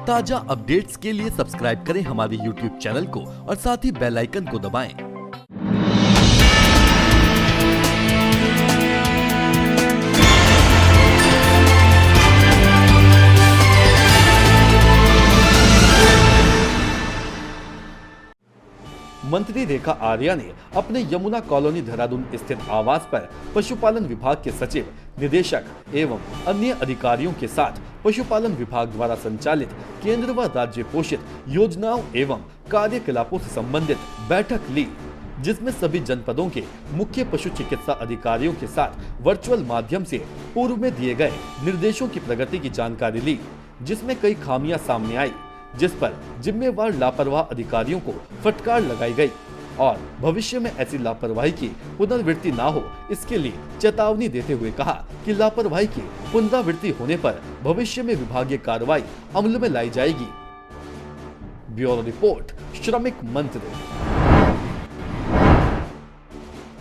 ताजा अपडेट्स के लिए सब्सक्राइब करें हमारे YouTube चैनल को और साथ ही बेल आइकन को दबाएं। मंत्री रेखा आर्या ने अपने यमुना कॉलोनी देहरादून स्थित आवास पर पशुपालन विभाग के सचिव, निदेशक एवं अन्य अधिकारियों के साथ पशुपालन विभाग द्वारा संचालित केंद्र व राज्य पोषित योजनाओं एवं कार्यकलापों से संबंधित बैठक ली, जिसमें सभी जनपदों के मुख्य पशु चिकित्सा अधिकारियों के साथ वर्चुअल माध्यम से पूर्व में दिए गए निर्देशों की प्रगति की जानकारी ली, जिसमें कई खामियां सामने आई, जिस पर जिम्मेवार लापरवाह अधिकारियों को फटकार लगाई गई और भविष्य में ऐसी लापरवाही की पुनरावृत्ति ना हो, इसके लिए चेतावनी देते हुए कहा कि लापरवाही की पुनरावृत्ति होने पर भविष्य में विभागीय कार्रवाई अमल में लाई जाएगी। ब्यूरो रिपोर्ट, श्रमिक मंत्री।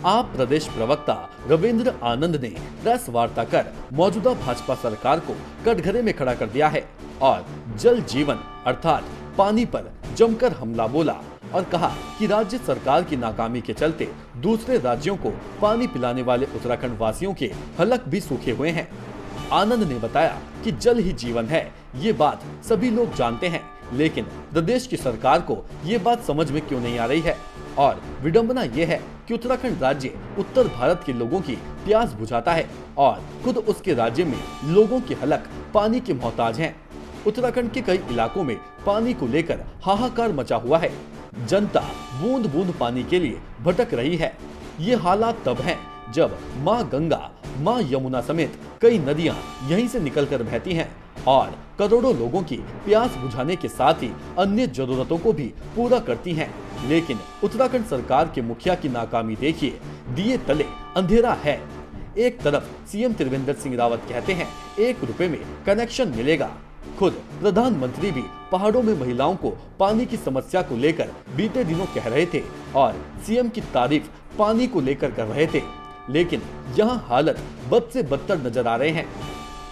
आप प्रदेश प्रवक्ता रविंद्र आनंद ने प्रेस वार्ता कर मौजूदा भाजपा सरकार को कटघरे में खड़ा कर दिया है और जल जीवन अर्थात पानी पर जमकर हमला बोला और कहा कि राज्य सरकार की नाकामी के चलते दूसरे राज्यों को पानी पिलाने वाले उत्तराखंड वासियों के हलक भी सूखे हुए हैं। आनंद ने बताया कि जल ही जीवन है, ये बात सभी लोग जानते हैं, लेकिन प्रदेश की सरकार को ये बात समझ में क्यों नहीं आ रही है और विडंबना ये है कि उत्तराखंड राज्य उत्तर भारत के लोगों की प्यास बुझाता है और खुद उसके राज्य में लोगों की हलक पानी के मोहताज हैं। उत्तराखंड के कई इलाकों में पानी को लेकर हाहाकार मचा हुआ है। जनता बूंद बूंद पानी के लिए भटक रही है। ये हालात तब हैं जब माँ गंगा, माँ यमुना समेत कई नदियाँ यहीं से निकलकर बहती हैं और करोड़ों लोगों की प्यास बुझाने के साथ ही अन्य जरूरतों को भी पूरा करती हैं। लेकिन उत्तराखंड सरकार के मुखिया की नाकामी देखिए, दिए तले अंधेरा है। एक तरफ सीएम त्रिवेंद्र सिंह रावत कहते हैं 1 रुपए में कनेक्शन मिलेगा, खुद प्रधानमंत्री भी पहाड़ों में महिलाओं को पानी की समस्या को लेकर बीते दिनों कह रहे थे और सीएम की तारीफ पानी को लेकर कर रहे थे, लेकिन यहाँ हालत बद से बदतर नजर आ रहे हैं।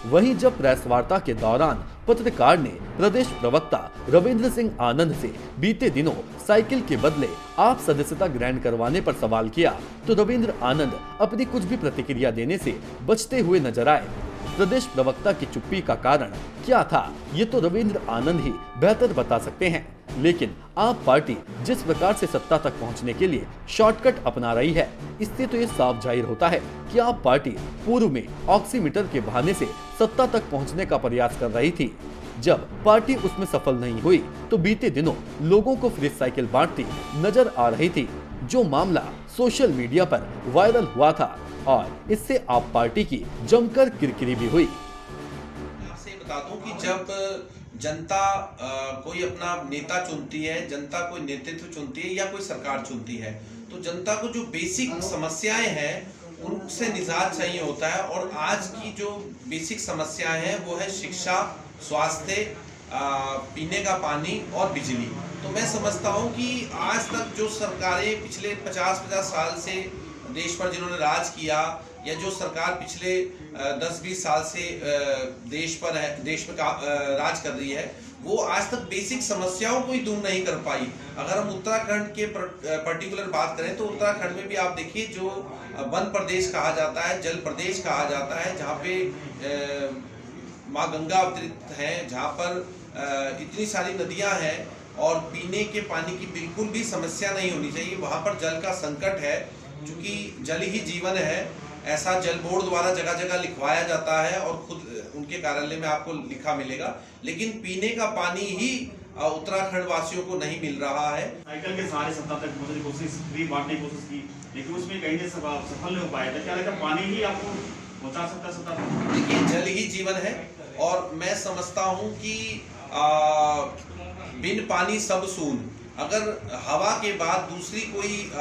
वहीं जब प्रेस वार्ता के दौरान पत्रकार ने प्रदेश प्रवक्ता रविंद्र सिंह आनंद से बीते दिनों साइकिल के बदले आप सदस्यता ग्रहण करवाने पर सवाल किया, तो रविंद्र आनंद अपनी कुछ भी प्रतिक्रिया देने से बचते हुए नजर आए। प्रदेश प्रवक्ता की चुप्पी का कारण क्या था, ये तो रविंद्र आनंद ही बेहतर बता सकते हैं, लेकिन आप पार्टी जिस प्रकार से सत्ता तक पहुंचने के लिए शॉर्टकट अपना रही है, इससे तो ये साफ जाहिर होता है कि आप पार्टी पूर्व में ऑक्सीमीटर के बहाने से सत्ता तक पहुंचने का प्रयास कर रही थी। जब पार्टी उसमें सफल नहीं हुई तो बीते दिनों लोगों को फ्री साइकिल बांटती नजर आ रही थी, जो मामला सोशल मीडिया पर वायरल हुआ था और इससे आप पार्टी की जमकर किरकिरी भी हुई। आपसे बता दूं कि जब जनता कोई अपना नेता चुनती है, जनता कोई नेतृत्व चुनती है या कोई सरकार चुनती है, तो जनता को जो बेसिक समस्याएं हैं उनसे निजात चाहिए होता है। और आज की जो बेसिक समस्याएं हैं वो है शिक्षा, स्वास्थ्य, पीने का पानी और बिजली। तो मैं समझता हूं कि आज तक जो सरकारें पिछले 50-50 साल से देश पर जिन्होंने राज किया या जो सरकार पिछले 10-20 साल से देश में राज कर रही है, वो आज तक बेसिक समस्याओं को ही दूर नहीं कर पाई। अगर हम उत्तराखंड के पर्टिकुलर बात करें तो उत्तराखंड में भी आप देखिए जो वन प्रदेश कहा जाता है, जल प्रदेश कहा जाता है, जहाँ पे माँ गंगा अवतरित है, जहाँ पर इतनी सारी नदियाँ हैं और पीने के पानी की बिल्कुल भी समस्या नहीं होनी चाहिए। वहाँ पर जल का संकट है, क्योंकि जल ही जीवन है, ऐसा जल बोर्ड द्वारा जगह जगह लिखवाया जाता है और खुद उनके कार्यालय में आपको लिखा मिलेगा, लेकिन पीने का पानी ही उत्तराखंड वासियों को नहीं मिल रहा है। साइकिल के सहारे सत्ता तक पहुंचने की कोशिश, फ्री बांटने की कोशिश की, लेकिन उसमें कहीं से सफल नहीं हो पाया था। क्या लगता है पानी ही आपको पहुंचा सकता है सत्ता तक? देखिए, जल ही जीवन है और मैं समझता हूँ कि बिन पानी सब सून। अगर हवा के बाद दूसरी कोई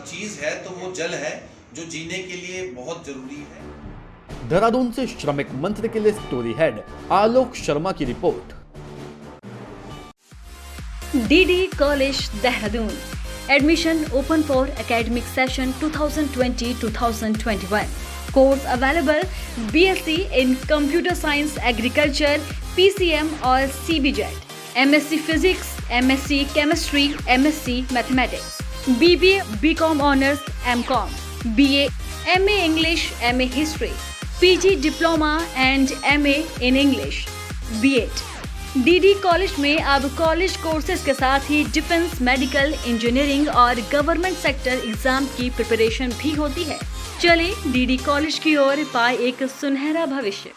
चीज है तो वो जल है, जो जीने के लिए बहुत जरूरी है। देहरादून से श्रमिक मंत्री के लिए स्टोरी हेड आलोक शर्मा की report. DD college Dehradun admission open for academic session 2020-2021। Course available BSc in Computer Science, Agriculture, PCM और CBJET, MSc physics, MSc chemistry, MSc mathematics, BBA, BCom honours, MCom, BA, MA English, MA history, PG diploma and MA in English, B.Ed। DD college में अब college courses के साथ ही defence, medical, engineering और government sector exam की preparation भी होती है। चले DD कॉलेज की ओर, पाए एक सुनहरा भविष्य।